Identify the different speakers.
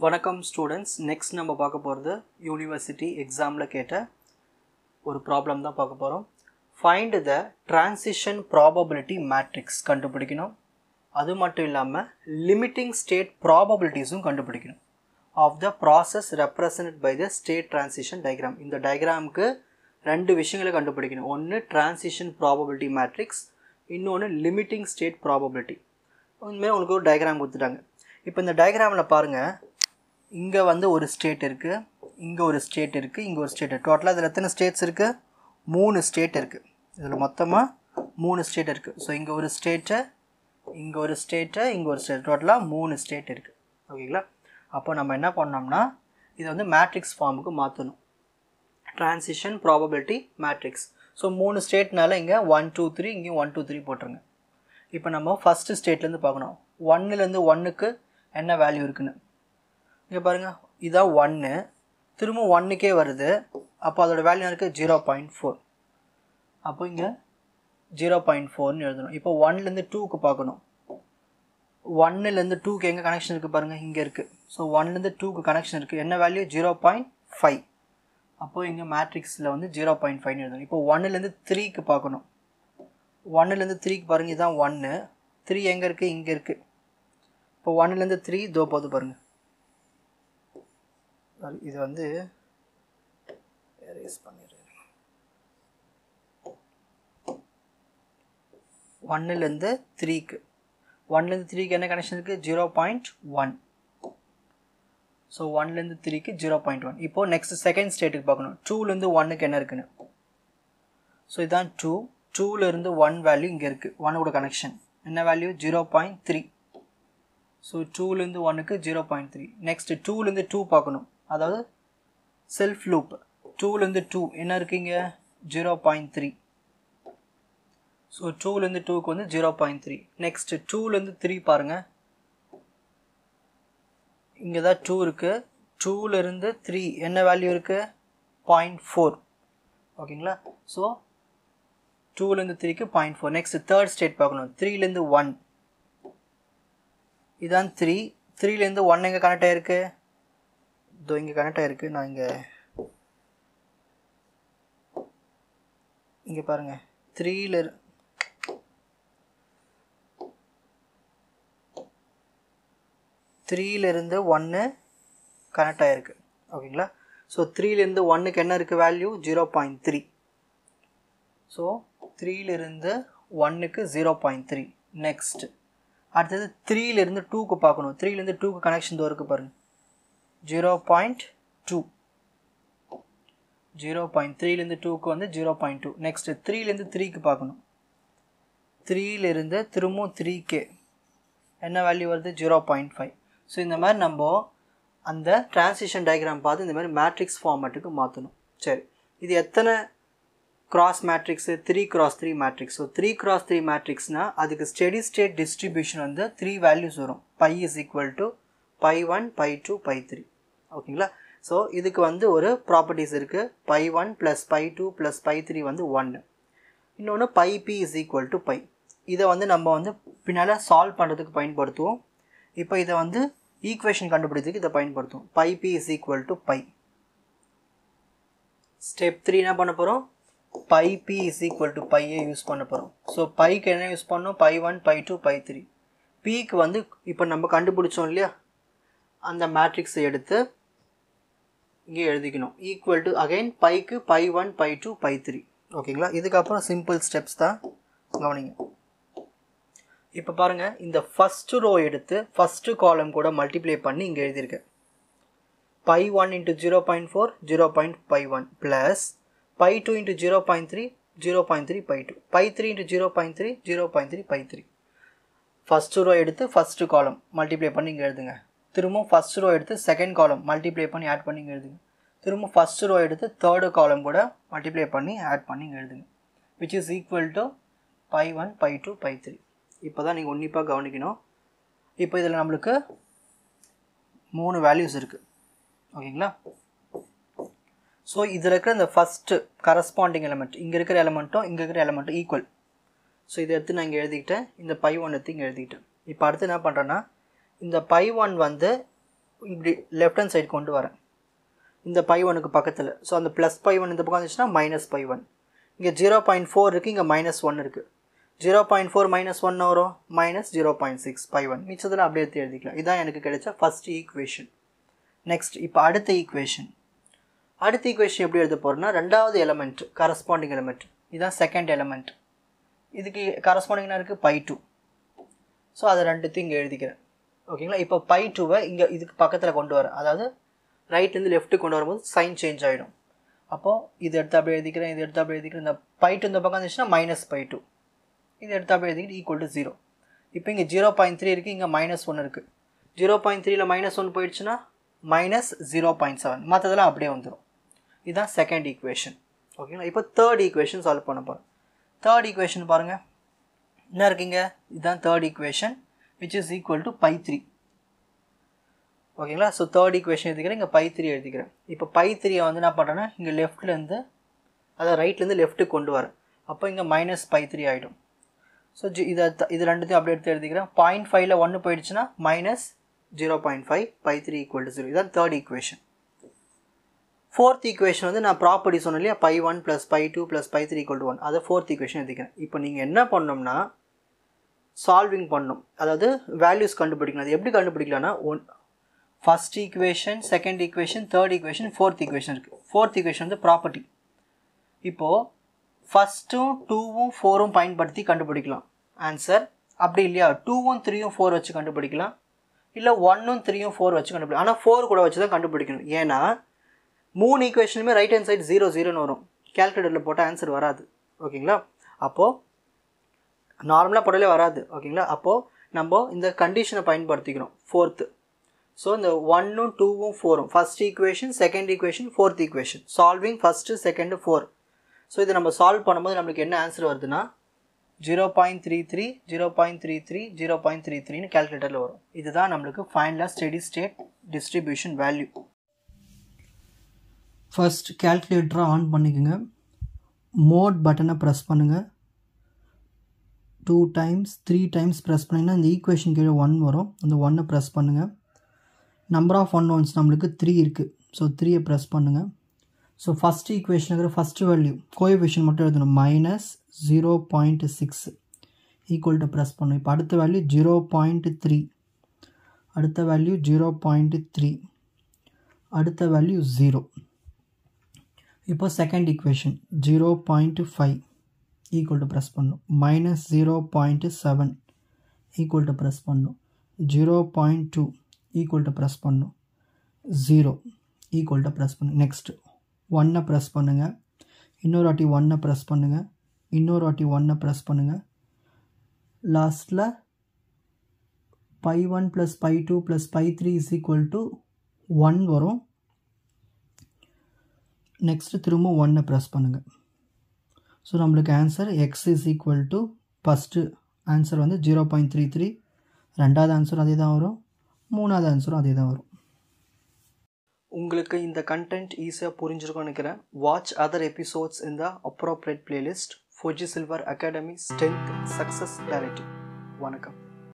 Speaker 1: வணக்கம் students. Next நம்ம பார்க்க போகிறது யூனிவர்சிட்டி எக்ஸாமில் கேட்ட ஒரு ப்ராப்ளம் தான் பார்க்க போகிறோம். Find the transition probability matrix கண்டுபிடிக்கணும். அது மட்டும் இல்லாமல் லிமிட்டிங் ஸ்டேட் ப்ராபபிலிட்டிஸும் கண்டுபிடிக்கணும் of the process represent by the state transition diagram. இந்த டயக்ராமுக்கு ரெண்டு விஷயங்களை கண்டுபிடிக்கணும். ஒன்று டிரான்சிஷன் ப்ராபபிலிட்டி மேட்ரிக்ஸ், இன்னொன்று லிமிட்டிங் ஸ்டேட் ப்ராபபிலிட்டி. உண்மையாக உங்களுக்கு ஒரு டயக்ராம் கொடுத்துட்டாங்க. இப்போ இந்த டயக்ராமில் பாருங்கள், இங்கே வந்து ஒரு ஸ்டேட் இருக்குது, இங்கே ஒரு ஸ்டேட் இருக்குது, இங்கே ஒரு ஸ்டேட். டோட்டலாக இதில் எத்தனை ஸ்டேட்ஸ் இருக்குது? 3 ஸ்டேட் இருக்குது. இதில் மொத்தமாக 3 ஸ்டேட் இருக்குது. ஸோ இங்கே ஒரு ஸ்டேட்டு, இங்கே ஒரு ஸ்டேட்டு, இங்கே ஒரு ஸ்டேட், டோட்டலாக 3 ஸ்டேட் இருக்குது. ஓகேங்களா? அப்போ நம்ம என்ன பண்ணோம்னா இதை வந்து மேட்ரிக்ஸ் ஃபார்முக்கு மாற்றணும். Transition probability matrix. ஸோ 3 ஸ்டேட்னால இங்கே 1 2 3, இங்கேயும் 1 2 3 போட்டுருங்க. இப்போ நம்ம ஃபஸ்ட்டு ஸ்டேட்லேருந்து பார்க்கணும். 1லேருந்து 1க்கு என்ன வேல்யூ இருக்குன்னு இங்கே பாருங்கள். இதான் 1, திரும்ப 1க்கே வருது. அப்போ அதோட வேல்யூ இருக்குது 0.4. அப்போ இங்கே 0.4ன்னு எழுதணும். இப்போ 1லேருந்து 2க்கு பார்க்கணும். 1லேருந்து 2க்கு எங்கே கனெக்ஷன் இருக்குது பாருங்கள், இங்கே இருக்குது. ஸோ 1லேருந்து 2க்கு கனெக்ஷன் இருக்குது. என்ன வேல்யூ? 0.5. அப்போது இங்கே மேட்ரிக்ஸில் வந்து 0.5ன்னு எழுதணும். இப்போ 1லேருந்து 3க்கு பார்க்கணும். 1லேருந்து 3க்கு பாருங்கள், இதுதான் 1. 3 எங்கே இருக்குது? இங்கே இருக்குது. இப்போ 1லேருந்து 3 தோ போது பாருங்கள். இது வந்து எரேஸ் பண்ணிடுறேன். 1லேருந்து 3க்கு, 1லேருந்து 3க்கு என்ன கனெக்ஷன் இருக்குது? 0.1. ஸோ 1லேருந்து 3க்கு 0.1. இப்போது நெக்ஸ்ட் செகண்ட் ஸ்டேட்டுக்கு பார்க்கணும். 2லேருந்து 1க்கு என்ன இருக்குன்னு. ஸோ இதுதான் 2. 2லேருந்து 1 வேல்யூ இங்கே இருக்குது. 1ஓட கனெக்ஷன் என்ன வேல்யூ? 0.3. ஸோ 2லேருந்து 1க்கு 0.3. நெக்ஸ்ட் 2லேருந்து 2 பார்க்கணும். அதாவது செல்ஃப் லூப். 2லேருந்து 2 என்ன இருக்குங்க? 0.3. ஸோ 2லேருந்து 2க்கு வந்து 0.3. நெக்ஸ்ட் 2லேருந்து 3 பாருங்கள், இங்கே தான் 2 இருக்குது. 2லேருந்து 3 என்ன வேல்யூ இருக்குது? 0.4. ஓகேங்களா? ஸோ 2லேருந்து 3க்கு 0.4. நெக்ஸ்ட் தேர்ட் ஸ்டேட் பார்க்கணும். 3லேருந்து 1, இதான் 3. 3லேருந்து 1 எங்கே கனெக்ட் ஆகிருக்கு? இதோ இங்கே கனெக்ட் ஆகிருக்கு. நான் இங்கே பாருங்கள், 3லேருந்து 1 கனெக்ட் ஆகிருக்கு. ஓகேங்களா? ஸோ 3லேருந்து 1க்கு என்ன இருக்குது வேல்யூ? 0.3. ஸோ 3லேருந்து 1க்கு 0.3. நெக்ஸ்ட் அடுத்தது 3லேருந்து 2க்கு பார்க்கணும். 3லேருந்து 2க்கு கனெக்ஷன் தோ இருக்குது பாருங்கள், 0.2. 3லேருந்து 2க்கு வந்து 0.2. நெக்ஸ்ட் 3லேருந்து 3க்கு பார்க்கணும். 3லேருந்து திரும்பவும் 3K என்ன வேல்யூ வருது? 0.5. ஸோ இந்த மாதிரி நம்ம அந்த டிரான்சிஷன் டயக்ராம் பார்த்து இந்த மாதிரி மேட்ரிக்ஸ் ஃபார்மேட்டுக்கு மாற்றணும். சரி, இது எத்தனை cross matrix? 3x3 matrix. So 3x3 மேட்ரிக்ஸ்னால் அதுக்கு ஸ்டெடி ஸ்டேட் டிஸ்ட்ரிபியூஷன் வந்து 3 வேல்யூஸ் வரும். π இஸ் ஈக்குவல் டு π1 π2 π3. ஓகேங்களா? ஸோ இதுக்கு வந்து ஒரு ப்ராப்பர்ட்டிஸ் இருக்குது. π1 + π2 + π3 வந்து 1. இன்னொன்று πp இஸ் ஈக்குவல் டு π. இதை வந்து நம்ம வந்து பின்னால் சால்வ் பண்ணுறதுக்கு பயன்படுத்துவோம். இப்போ இதை வந்து ஈக்குவேஷன் கண்டுபிடிக்கிறதுக்கு இதை பயன்படுத்துவோம். πp is equal to π. Step 3 என்ன பண்ண போகிறோம்? πp இஸ் ஈக்குவல் டு πயை யூஸ் பண்ண போகிறோம். ஸோ πக்கு என்ன யூஸ் பண்ணோம்? π1 π2 π3. pக்கு வந்து இப்போ நம்ம கண்டுபிடிச்சோம் இல்லையா, அந்த மேட்ரிக்ஸை எடுத்து இங்கே எழுதிக்கணும். ஈக்குவல் டு அகைன் πக்கு π1 π2 π3. ஓகேங்களா? இதுக்கப்புறம் சிம்பிள் ஸ்டெப்ஸ் தான், கவனிங்க. இப்போ பாருங்கள், இந்த ஃபஸ்ட்டு ரோ எடுத்து ஃபஸ்ட்டு காலம் கூட மல்டிப்ளை பண்ணி இங்கே எழுதியிருக்கேன். π1 × 0.4 0.π1 ப்ளஸ் π2 × 0.3 0.3 π2, π3 × 0.3 0.3 π3. ஃபஸ்ட்டு ரோ எடுத்து ஃபஸ்ட்டு காலம் மல்டிப்ளை பண்ணி இங்கே எழுதுங்க. திரும்ப ஃபஸ்ட் ரோ எடுத்து செகண்ட் காலம் மல்டிப்ளை பண்ணி ஆட் பண்ணி இங்கே எழுதுங்க. திரும்ப ஃபஸ்ட்டு ரோ எடுத்து தேர்டு காலம் கூட மல்டிப்ளை பண்ணி ஆட் பண்ணி இங்கே எழுதுங்க. Which is equal to π1 π2 π3. இப்போ தான் நீங்கள் உன்னிப்பாக கவனிக்கணும். இப்போ இதில் நம்மளுக்கு 3 வேல்யூஸ் இருக்குது. ஓகேங்களா? ஸோ இதில் இருக்கிற இந்த ஃபஸ்ட்டு கரஸ்பாண்டிங் எலமெண்ட், இங்கே இருக்கிற எலமெண்ட்டும் இங்கே இருக்கிற எலமெண்ட்டும் ஈக்குவல். ஸோ இதை எடுத்து நான் இங்கே எழுதிக்கிட்டேன். இந்த π1 எடுத்து இங்கே எழுதிக்கிட்டேன். இப்போ அடுத்து என்ன பண்ணுறேன்னா, இந்த π1 வந்து இப்படி லெஃப்ட் ஹேண்ட் சைடு கொண்டு வரேன் இந்த பை ஒனுக்கு பக்கத்தில். ஸோ அந்த ப்ளஸ் பை ஒன் இந்த பக்கம் வந்துச்சுன்னா மைனஸ் பை ஒன். இங்கே 0.4 இருக்குது, இங்கே -1 இருக்குது. 0.4 -1 வரும் -0.6 பை ஒன். மிச்சத்தில் அப்படியே எடுத்து எழுதிக்கலாம். இதுதான் எனக்கு கிடைச்ச ஃபஸ்ட் ஈக்குவேஷன். நெக்ஸ்ட் இப்போ அடுத்த ஈக்குவேஷன் எப்படி எழுத போகிறோன்னா ரெண்டாவது எலமெண்ட் கரஸ்பாண்டிங் எலமெண்ட் இதுதான் செகண்ட் எலமெண்ட். இதுக்கு கரஸ்பாண்டிங்னா இருக்குது π2. ஸோ அதை ரெண்டுத்தையும் இங்கே எழுதிக்கிறேன். ஓகேங்களா. இப்போ π2வை இங்கே இதுக்கு பக்கத்தில் கொண்டு வரேன். அதாவது ரைட்லேருந்து லெஃப்ட்டு கொண்டு வரும்போது சைன் சேஞ்ச் ஆகிடும். அப்போது இது எடுத்து அப்படியே எழுதிக்கிறேன், இது எடுத்து அப்படியே எழுதிக்கிறேன். இந்த π2 இந்த பக்கம் இருந்துச்சுன்னா -π2. இது எடுத்து அப்படியே எழுதிக்கிட்டு ஈக்குவல் டு 0. இப்போ இங்கே 0.3 இருக்குது, இங்கே -1 இருக்குது. 0.3ல் -1 போயிடுச்சுன்னா -0.7. மற்றதெல்லாம் அப்படியே வந்துடும். இதுதான் செகண்ட் ஈக்குவேஷன். ஓகேங்களா. இப்போ தேர்ட் ஈக்குவேஷன் சால்வ் பண்ண போகிறோம். தேர்ட் ஈக்குவேஷன் பாருங்கள் என்ன இருக்குங்க. இதுதான் third equation which is equal to π3. ஓகேங்களா. ஸோ தேர்ட் ஈக்குவேஷன் எழுதிக்கிறேன், இங்கே π3 எழுதிக்கிறேன். இப்போ π3 வந்து என்ன பண்ணுறேன்னா இங்கே லெஃப்ட்லேருந்து அதாவது ரைட்லேருந்து லெஃப்ட்டுக்கு கொண்டு வரேன். அப்போ இங்கே -π3 ஆகிடும். ஸோ இது ரெண்டுத்தையும் அப்படியே எடுத்து எழுதிக்கிறேன். 0.5ல் 1 போயிடுச்சுன்னா -0.5 π3 ஈக்குவல் டு 0. இதுதான் தேர்ட் ஈக்குவேஷன். ஃபோர்த் ஈக்குவேஷன் வந்து நான் ப்ராப்பர்ட்டி சொன்னேன் இல்லையா, π1 + π2 + π3 = 1. அதை ஃபோர்த் ஈக்குவேஷன் எழுதிக்கிறேன். இப்போ நீங்கள் என்ன பண்ணணும்னா சால்விங் பண்ணணும். அதாவது வேல்யூஸ் கண்டுபிடிக்கணும். அது எப்படி கண்டுபிடிக்கலாம்னா first equation, second equation, third equation, fourth equation இருக்குது. ஃபோர்த் ஈக்குவேஷன் வந்து ப்ராப்பர்ட்டி. இப்போது ஃபஸ்ட்டும் 2ம் 4ம் பயன்படுத்தி கண்டுபிடிக்கலாம் ஆன்சர். அப்படி இல்லையா 2ம் 3ம் 4 வச்சு கண்டுபிடிக்கலாம். இல்லை 1ம் 3ம் 4 வச்சு கண்டுபிடிக்கலாம். ஆனால் 4 கூட வச்சு தான் கண்டுபிடிக்கணும். ஏன்னா 3 ஈக்குவேஷனுமே ரைட் ஹேண்ட் சைடு 0 0ன்னு வரும். கேல்குலேட்டரில் போட்டால் ஆன்சர் வராது. ஓகேங்களா. அப்போது நார்மலாக போட்டாலே வராது. ஓகேங்களா. அப்போது நம்ம இந்த கண்டிஷனை பயன்படுத்திக்கிறோம் ஃபோர்த்து. ஸோ இந்த 1ம் 2ம் 4ம் first equation, second equation, fourth equation solving first second 4. So இதை நம்ம சால்வ் பண்ணும்போது நம்மளுக்கு என்ன ஆன்சர் வருதுன்னா 0.33 0.33 0.33ன்னு கேல்குலேட்டரில் வரும். இதுதான் நம்மளுக்கு ஃபைனலாக steady state distribution value. First கேல்குலேட்டரை ஆன் பண்ணிக்கோங்க. மோட் பட்டனை ப்ரெஸ் பண்ணுங்கள். 2 times 3 times ப்ரெஸ் பண்ணிங்கன்னா இந்த ஈக்குவேஷன் கீழே 1 வரும். அந்த 1 ப்ரெஸ் பண்ணுங்கள். நம்பர் ஆஃப் unknowns நம்மளுக்கு 3 இருக்குது. ஸோ 3 ப்ரெஸ் பண்ணுங்கள். ஸோ ஃபஸ்ட் ஈக்குவேஷனுங்கிற ஃபஸ்ட்டு வேல்யூ கோஎஃபிஷியன்ட் மட்டும் எழுதணும் -0.6 ஈக்குவல் டு ப்ரெஸ் பண்ணணும். இப்போ அடுத்த வேல்யூ 0.3, அடுத்த வேல்யூ 0.3, அடுத்த வேல்யூ 0. இப்போ second equation 0.5 equal to press பண்ணணும். -0.7 ஈக்குவல் டு ப்ரெஸ் பண்ணணும். 0.2 ஈக்குவல் டு ப்ரெஸ் பண்ணணும். 0 ஈக்குவல் டு ப்ரெஸ் பண்ணணும். நெக்ஸ்ட் 1 ப்ரெஸ் பண்ணுங்கள். இன்னொரு வாட்டி 1 ப்ரெஸ் பண்ணுங்கள். இன்னொரு வாட்டி 1 ப்ரெஸ் பண்ணுங்கள். லாஸ்ட்டில் π1 + π2 + π3 = 1 வரும். நெக்ஸ்ட்டு திரும்ப 1 ப்ரெஸ் பண்ணுங்கள். ஸோ நம்மளுக்கு ஆன்சர் x = ஃபஸ்ட்டு ஆன்சர் வந்து 0.33, ரெண்டாவது ஆன்சர் அதே தான் வரும், மூணாவது ஆன்சரும் அதே தான் வரும். உங்களுக்கு இந்த கண்டென்ட் ஈஸியாக புரிஞ்சிருக்கும்னு நினைக்கிறேன். வாட்ச் அதர் எபிசோட்ஸ் இன் த appropriate playlist. Fauji silver academy strength success directive. வணக்கம்.